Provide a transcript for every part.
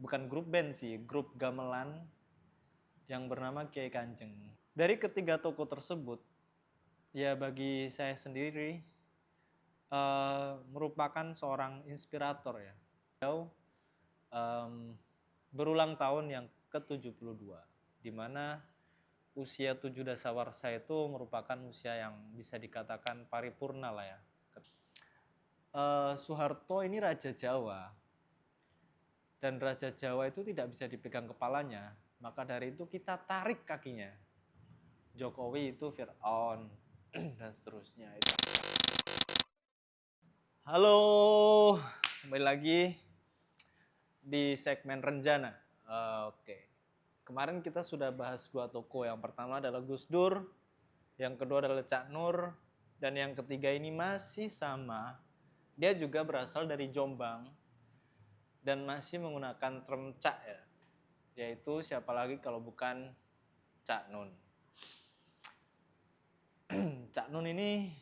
bukan grup band sih, grup gamelan yang bernama Kiai Kanjeng. Dari ketiga tokoh tersebut, ya bagi saya sendiri merupakan seorang inspirator ya. Beliau berulang tahun yang ke-72, di mana usia 7 dasawarsa itu merupakan usia yang bisa dikatakan paripurna lah ya. Soeharto ini Raja Jawa, dan Raja Jawa itu tidak bisa dipegang kepalanya, maka dari itu kita tarik kakinya. Jokowi itu Fir'aun dan seterusnya. Halo, kembali lagi di segmen Renjana. Oke, kemarin kita sudah bahas dua tokoh. Yang pertama adalah Gus Dur, yang kedua adalah Cak Nur, dan yang ketiga ini masih sama. Dia juga berasal dari Jombang dan masih menggunakan term Cak ya, yaitu siapa lagi kalau bukan Cak Nun. Cak Nun ini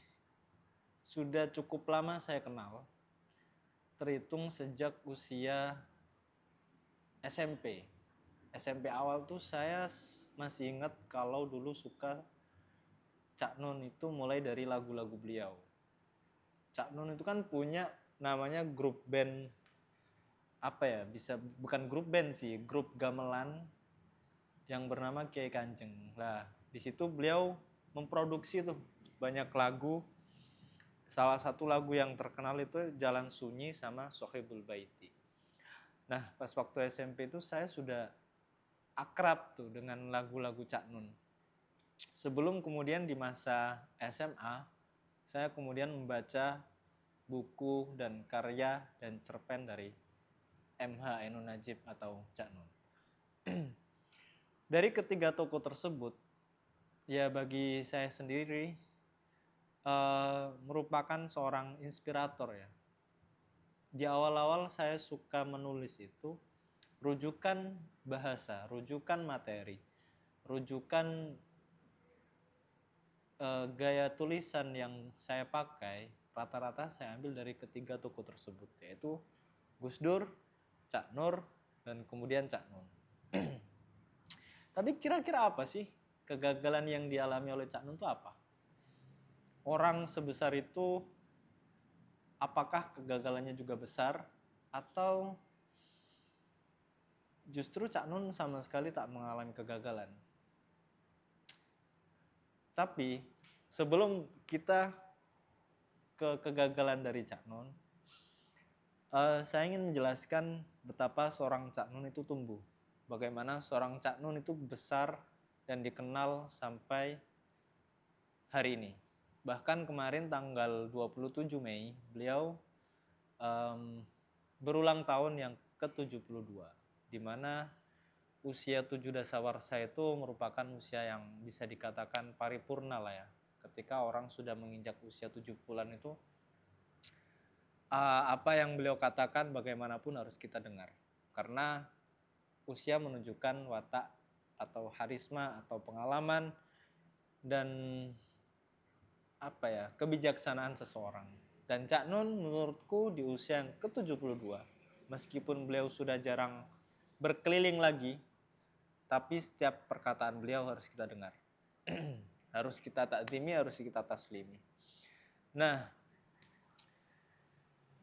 sudah cukup lama saya kenal, terhitung sejak usia SMP. SMP awal tuh saya masih ingat kalau dulu suka Cak Nun itu mulai dari lagu-lagu beliau. Cak Nun itu kan punya namanya grup band, bukan grup band sih, grup gamelan yang bernama Kiai Kanjeng. Nah, di situ beliau memproduksi tuh banyak lagu. Salah satu lagu yang terkenal itu Jalan Sunyi sama Sohibul Baiti. Nah, pas waktu SMP itu saya sudah akrab tuh dengan lagu-lagu Cak Nun. Sebelum kemudian di masa SMA, saya kemudian membaca buku dan karya dan cerpen dari M.H. Ainun Nadjib atau Cak Nun. Dari ketiga tokoh tersebut, ya bagi saya sendiri merupakan seorang inspirator ya. Di awal-awal saya suka menulis itu rujukan bahasa, rujukan materi, rujukan gaya tulisan yang saya pakai rata-rata saya ambil dari ketiga tokoh tersebut, yaitu Gus Dur, Cak Nur, dan kemudian Cak Nun. Tapi kira-kira apa sih kegagalan yang dialami oleh Cak Nun itu apa? Orang sebesar itu, apakah kegagalannya juga besar? Atau justru Cak Nun sama sekali tak mengalami kegagalan? Tapi sebelum kita ke kegagalan dari Cak Nun, saya ingin menjelaskan betapa seorang Cak Nun itu tumbuh. Bagaimana seorang Cak Nun itu besar dan dikenal sampai hari ini. Bahkan kemarin tanggal 27 Mei, beliau berulang tahun yang ke-72, di mana usia 7 dasawarsa itu merupakan usia yang bisa dikatakan paripurna lah ya. Ketika orang sudah menginjak usia 7 bulan itu, apa yang beliau katakan bagaimanapun harus kita dengar. Karena usia menunjukkan watak atau harisma atau pengalaman dan kebijaksanaan seseorang. Dan Cak Nun menurutku di usia yang ke-72, meskipun beliau sudah jarang berkeliling lagi, tapi setiap perkataan beliau harus kita dengar. Harus kita takzimi, harus kita taslimi. Nah,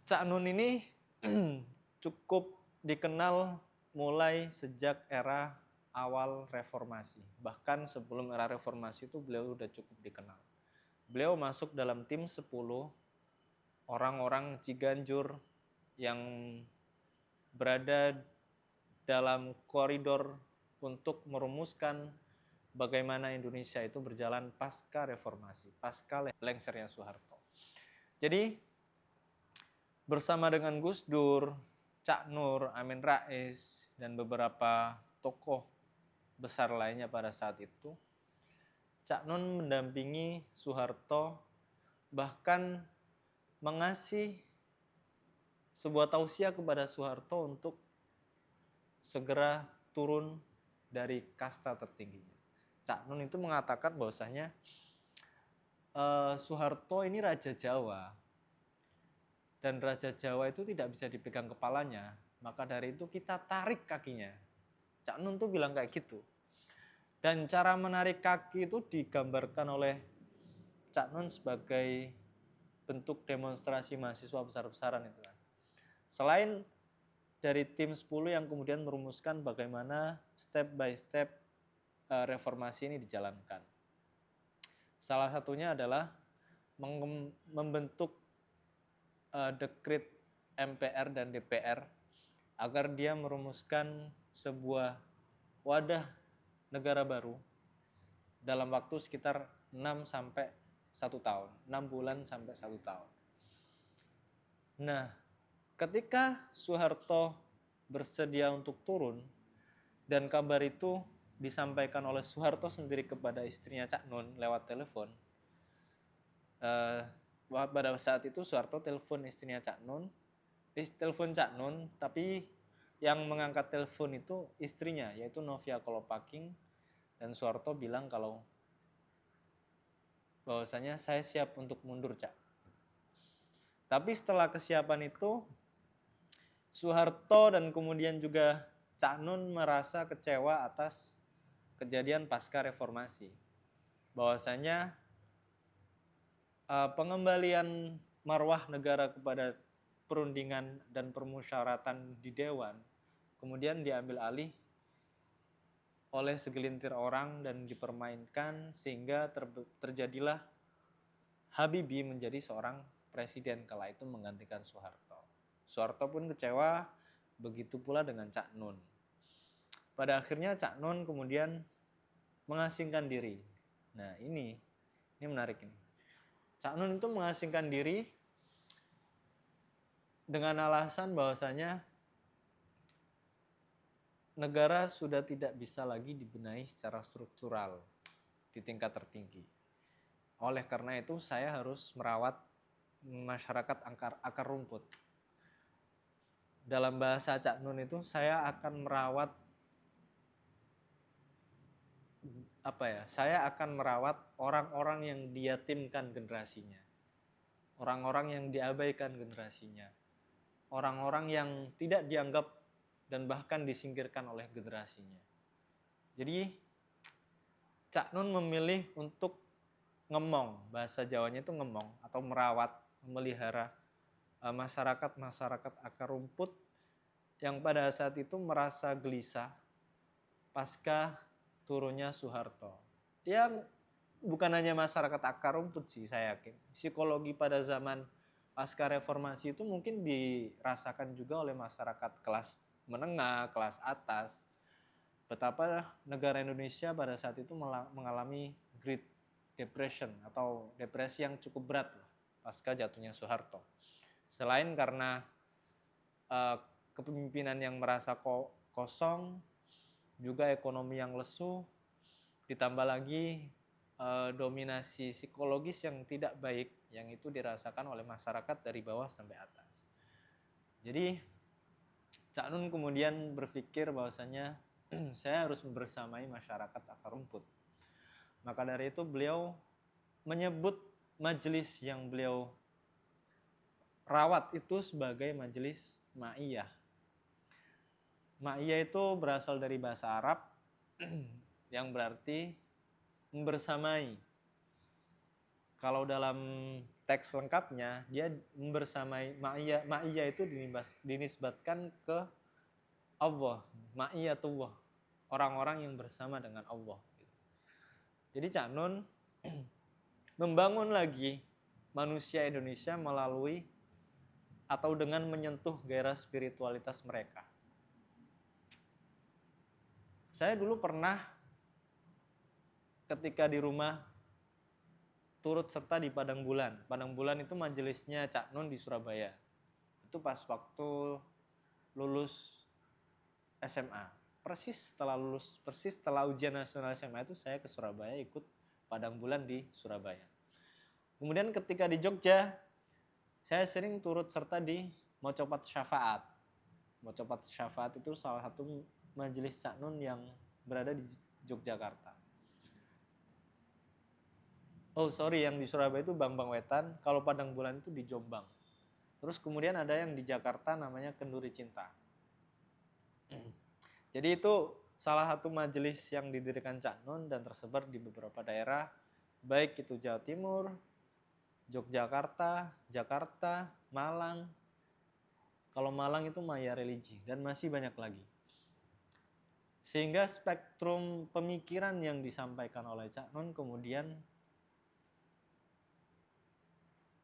Cak Nun ini cukup dikenal mulai sejak era awal reformasi. Bahkan sebelum era reformasi itu beliau sudah cukup dikenal. Beliau masuk dalam tim 10 orang-orang Ciganjur yang berada dalam koridor untuk merumuskan bagaimana Indonesia itu berjalan pasca reformasi, pasca lengsernya Soeharto. Jadi bersama dengan Gus Dur, Cak Nur, Amin Rais, dan beberapa tokoh besar lainnya pada saat itu, Cak Nun mendampingi Soeharto, bahkan mengasih sebuah tausiah kepada Soeharto untuk segera turun dari kasta tertingginya. Cak Nun itu mengatakan bahwasanya Soeharto ini Raja Jawa, dan Raja Jawa itu tidak bisa dipegang kepalanya, Maka dari itu kita tarik kakinya. Cak Nun tuh bilang kayak gitu. Dan cara menarik kaki itu digambarkan oleh Cak Nun sebagai bentuk demonstrasi mahasiswa besar-besaran itu kan. Selain dari tim 10 yang kemudian merumuskan bagaimana step by step reformasi ini dijalankan. Salah satunya adalah membentuk dekret MPR dan DPR agar dia merumuskan sebuah wadah negara baru dalam waktu sekitar 6 sampai 1 tahun, 6 bulan sampai 1 tahun. Nah, ketika Soeharto bersedia untuk turun dan kabar itu disampaikan oleh Soeharto sendiri kepada istrinya Cak Nun lewat telepon. Pada saat itu Soeharto telepon istrinya Cak Nun, telepon Cak Nun, tapi yang mengangkat telepon itu istrinya, yaitu Novia Kolopaking, dan Soeharto bilang kalau bahwasanya saya siap untuk mundur, Cak. Tapi setelah kesiapan itu, Soeharto dan kemudian juga Cak Nun merasa kecewa atas kejadian pasca reformasi. Bahwasanya pengembalian marwah negara kepada perundingan dan permusyawaratan di Dewan kemudian diambil alih oleh segelintir orang dan dipermainkan sehingga terjadilah Habibie menjadi seorang presiden kala itu menggantikan Soeharto. Soeharto pun kecewa, begitu pula dengan Cak Nun. Pada akhirnya Cak Nun kemudian mengasingkan diri. Nah ini menarik ini. Cak Nun itu mengasingkan diri dengan alasan bahwasanya negara sudah tidak bisa lagi dibenahi secara struktural di tingkat tertinggi. Oleh karena itu saya harus merawat masyarakat akar rumput. Dalam bahasa Cak Nun itu saya akan merawat saya akan merawat orang-orang yang diyatimkan generasinya. Orang-orang yang diabaikan generasinya. Orang-orang yang tidak dianggap dan bahkan disingkirkan oleh generasinya. Jadi Cak Nun memilih untuk ngemong, bahasa Jawanya itu ngemong atau merawat, memelihara masyarakat akar rumput yang pada saat itu merasa gelisah pasca turunnya Soeharto. Yang bukan hanya masyarakat akar rumput sih saya yakin. Psikologi pada zaman pasca reformasi itu mungkin dirasakan juga oleh masyarakat kelas menengah, kelas atas. Betapa negara Indonesia pada saat itu mengalami Great Depression atau depresi yang cukup berat pasca jatuhnya Soeharto. Selain karena kepemimpinan yang merasa kosong, juga ekonomi yang lesu, ditambah lagi dominasi psikologis yang tidak baik, yang itu dirasakan oleh masyarakat dari bawah sampai atas. Jadi Cak Nun kemudian berpikir bahwasanya saya harus membersamai masyarakat akar rumput. Maka dari itu beliau menyebut majelis yang beliau rawat itu sebagai majelis Ma'iyah. Ma'iyah itu berasal dari bahasa Arab yang berarti membersamai. Kalau dalam teks lengkapnya dia membersamai Ma'iyah itu dinisbatkan ke Allah, Ma'iyatullah, orang-orang yang bersama dengan Allah. Jadi Cak Nun membangun lagi manusia Indonesia melalui atau dengan menyentuh gairah spiritualitas mereka. Saya dulu pernah ketika di rumah turut serta di Padang Bulan. Padang Bulan itu majelisnya Cak Nun di Surabaya. Itu pas waktu lulus SMA. Persis setelah ujian nasional SMA itu saya ke Surabaya ikut Padang Bulan di Surabaya. Kemudian ketika di Jogja, saya sering turut serta di Mocopat Syafaat. Mocopat Syafaat itu salah satu majelis Cak Nun yang berada di Yogyakarta. Yang di Surabaya itu Bambang Wetan, kalau Padang Bulan itu di Jombang. Terus kemudian ada yang di Jakarta namanya Kenduri Cinta. Jadi itu salah satu majelis yang didirikan Cak Nun dan tersebar di beberapa daerah, baik itu Jawa Timur, Yogyakarta, Jakarta, Malang. Kalau Malang itu Maya Religi dan masih banyak lagi. Sehingga spektrum pemikiran yang disampaikan oleh Cak Nun kemudian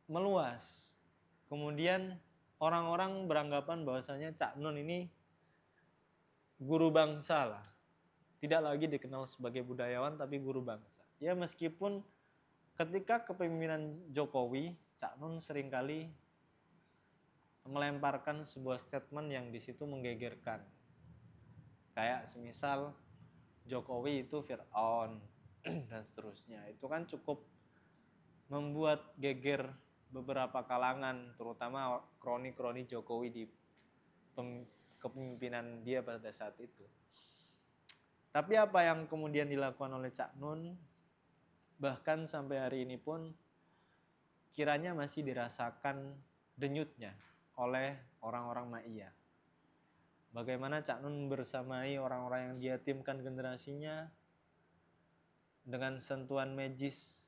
meluas. Kemudian orang-orang beranggapan bahwasanya Cak Nun ini guru bangsa lah. Tidak lagi dikenal sebagai budayawan tapi guru bangsa. Ya meskipun ketika kepemimpinan Jokowi, Cak Nun seringkali melemparkan sebuah statement yang di situ menggegerkan. Kayak semisal Jokowi itu Fir'aun dan seterusnya. Itu kan cukup membuat geger beberapa kalangan, terutama kroni-kroni Jokowi di kepemimpinan dia pada saat itu. Tapi apa yang kemudian dilakukan oleh Cak Nun, bahkan sampai hari ini pun kiranya masih dirasakan denyutnya oleh orang-orang Ma'iyah. Bagaimana Cak Nun bersamai orang-orang yang diyatimkan generasinya dengan sentuhan magis,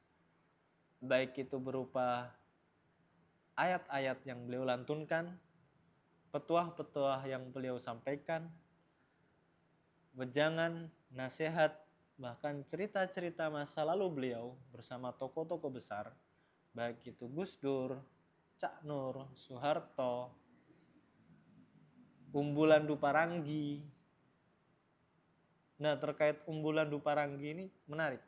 baik itu berupa ayat-ayat yang beliau lantunkan, petuah-petuah yang beliau sampaikan, wejangan, nasihat, bahkan cerita-cerita masa lalu beliau bersama tokoh-tokoh besar, baik itu Gus Dur, Cak Nur, Soeharto, Umbulan Duparanggi. Nah, terkait Umbulan Duparanggi ini menarik.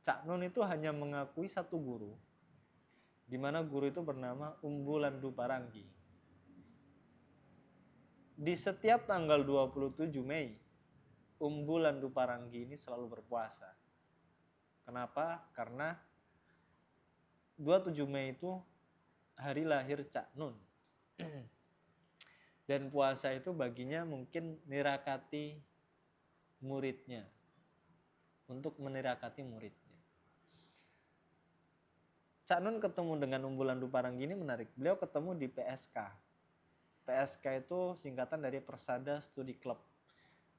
Cak Nun itu hanya mengakui satu guru, di mana guru itu bernama Umbulan Duparanggi. Di setiap tanggal 27 Mei, Umbulan Duparanggi ini selalu berpuasa. Kenapa? Karena 27 Mei itu hari lahir Cak Nun. Dan puasa itu baginya mungkin nirakati muridnya. Untuk menirakati muridnya. Cak Nun ketemu dengan Umbulan Duparanggi ini menarik. Beliau ketemu di PSK. PSK itu singkatan dari Persada Studi Club.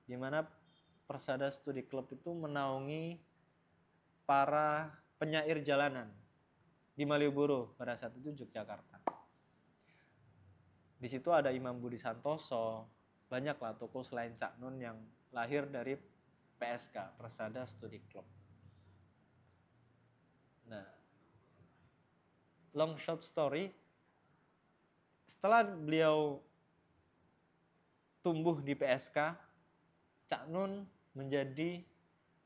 Di mana Persada Studi Club itu menaungi para penyair jalanan di Malioboro pada saat itu Yogyakarta. Di situ ada Imam Budi Santoso, banyaklah tokoh selain Cak Nun yang lahir dari PSK, Persada Studi Club. Nah, long short story, setelah beliau tumbuh di PSK, Cak Nun menjadi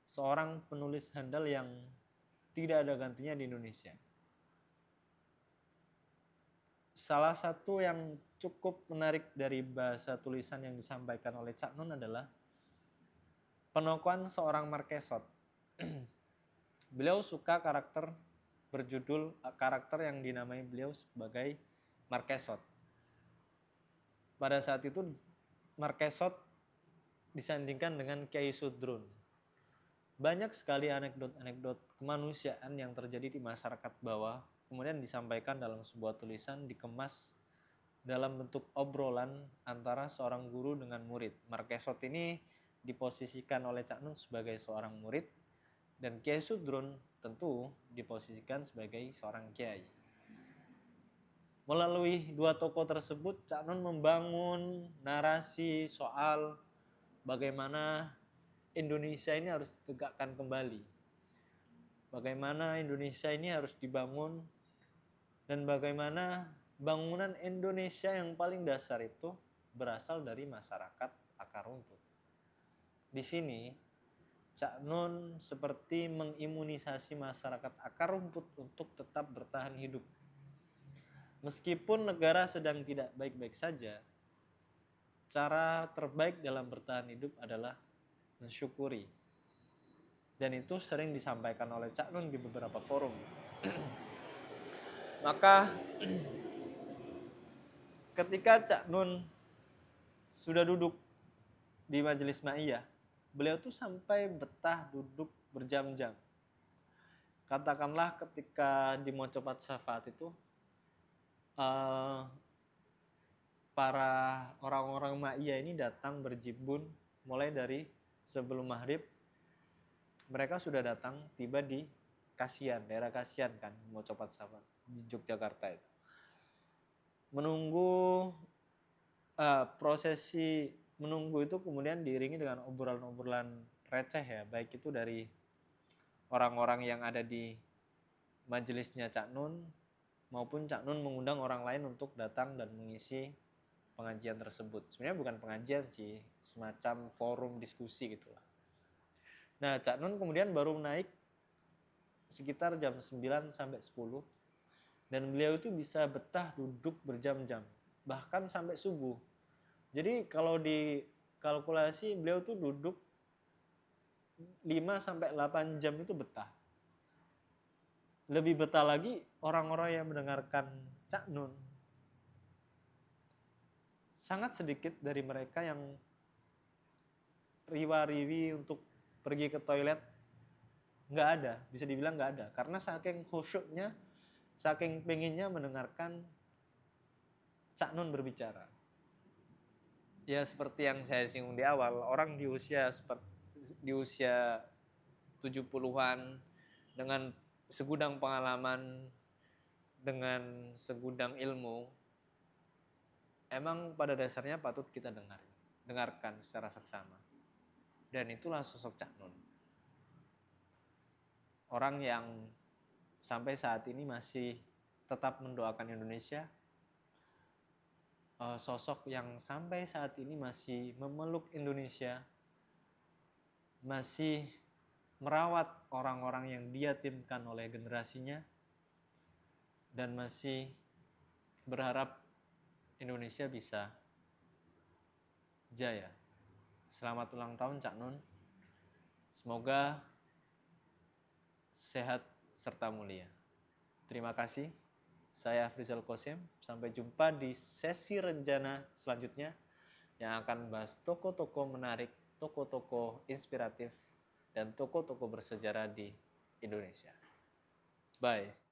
seorang penulis handal yang tidak ada gantinya di Indonesia. Salah satu yang cukup menarik dari bahasa tulisan yang disampaikan oleh Cak Nun adalah penokohan seorang Marquesot. Beliau suka karakter yang dinamai beliau sebagai Marquesot. Pada saat itu Marquesot disandingkan dengan Kiai Sudrun. Banyak sekali anekdot-anekdot kemanusiaan yang terjadi di masyarakat bawah kemudian disampaikan dalam sebuah tulisan, dikemas dalam bentuk obrolan antara seorang guru dengan murid. Marquesot ini diposisikan oleh Cak Nun sebagai seorang murid dan Kiai Sudrun tentu diposisikan sebagai seorang kiai. Melalui dua tokoh tersebut, Cak Nun membangun narasi soal bagaimana Indonesia ini harus ditegakkan kembali. Bagaimana Indonesia ini harus dibangun dan bagaimana bangunan Indonesia yang paling dasar itu berasal dari masyarakat akar rumput. Di sini Cak Nun seperti mengimunisasi masyarakat akar rumput untuk tetap bertahan hidup. Meskipun negara sedang tidak baik-baik saja, cara terbaik dalam bertahan hidup adalah mensyukuri. Dan itu sering disampaikan oleh Cak Nun di beberapa forum. Maka ketika Cak Nun sudah duduk di majelis Ma'iyah, beliau tuh sampai betah duduk berjam-jam. Katakanlah ketika di Mocopat Syafaat itu para orang-orang Ma'iyah ini datang berjibun mulai dari sebelum maghrib mereka sudah datang, tiba di Kasihan, daerah Kasihan kan, mau copat safar di Yogyakarta itu. Menunggu prosesi menunggu itu kemudian diiringi dengan obrolan-obrolan receh ya, baik itu dari orang-orang yang ada di majelisnya Cak Nun maupun Cak Nun mengundang orang lain untuk datang dan mengisi pengajian tersebut. Sebenarnya bukan pengajian sih, semacam forum diskusi gitulah. Nah, Cak Nun kemudian baru naik sekitar jam 9 sampai 10 dan beliau itu bisa betah duduk berjam-jam, bahkan sampai subuh. Jadi kalau dikalkulasi beliau tuh duduk 5 sampai 8 jam itu betah. Lebih betah lagi orang-orang yang mendengarkan Cak Nun. Sangat sedikit dari mereka yang riwa-riwi untuk pergi ke toilet. Nggak ada, bisa dibilang nggak ada. Karena saking khusyuknya, saking pengennya mendengarkan Cak Nun berbicara. Ya seperti yang saya singgung di awal, orang di usia 70-an dengan segudang pengalaman, dengan segudang ilmu, emang pada dasarnya patut kita dengarkan secara seksama. Dan itulah sosok Cak Nun. Orang yang sampai saat ini masih tetap mendoakan Indonesia, sosok yang sampai saat ini masih memeluk Indonesia, masih merawat orang-orang yang diyatimkan oleh generasinya, dan masih berharap Indonesia bisa jaya. Selamat ulang tahun Cak Nun. Semoga sehat serta mulia. Terima kasih. Saya Afrizal Qasim. Sampai jumpa di sesi rencana selanjutnya yang akan membahas toko-toko menarik, toko-toko inspiratif, dan toko-toko bersejarah di Indonesia. Bye.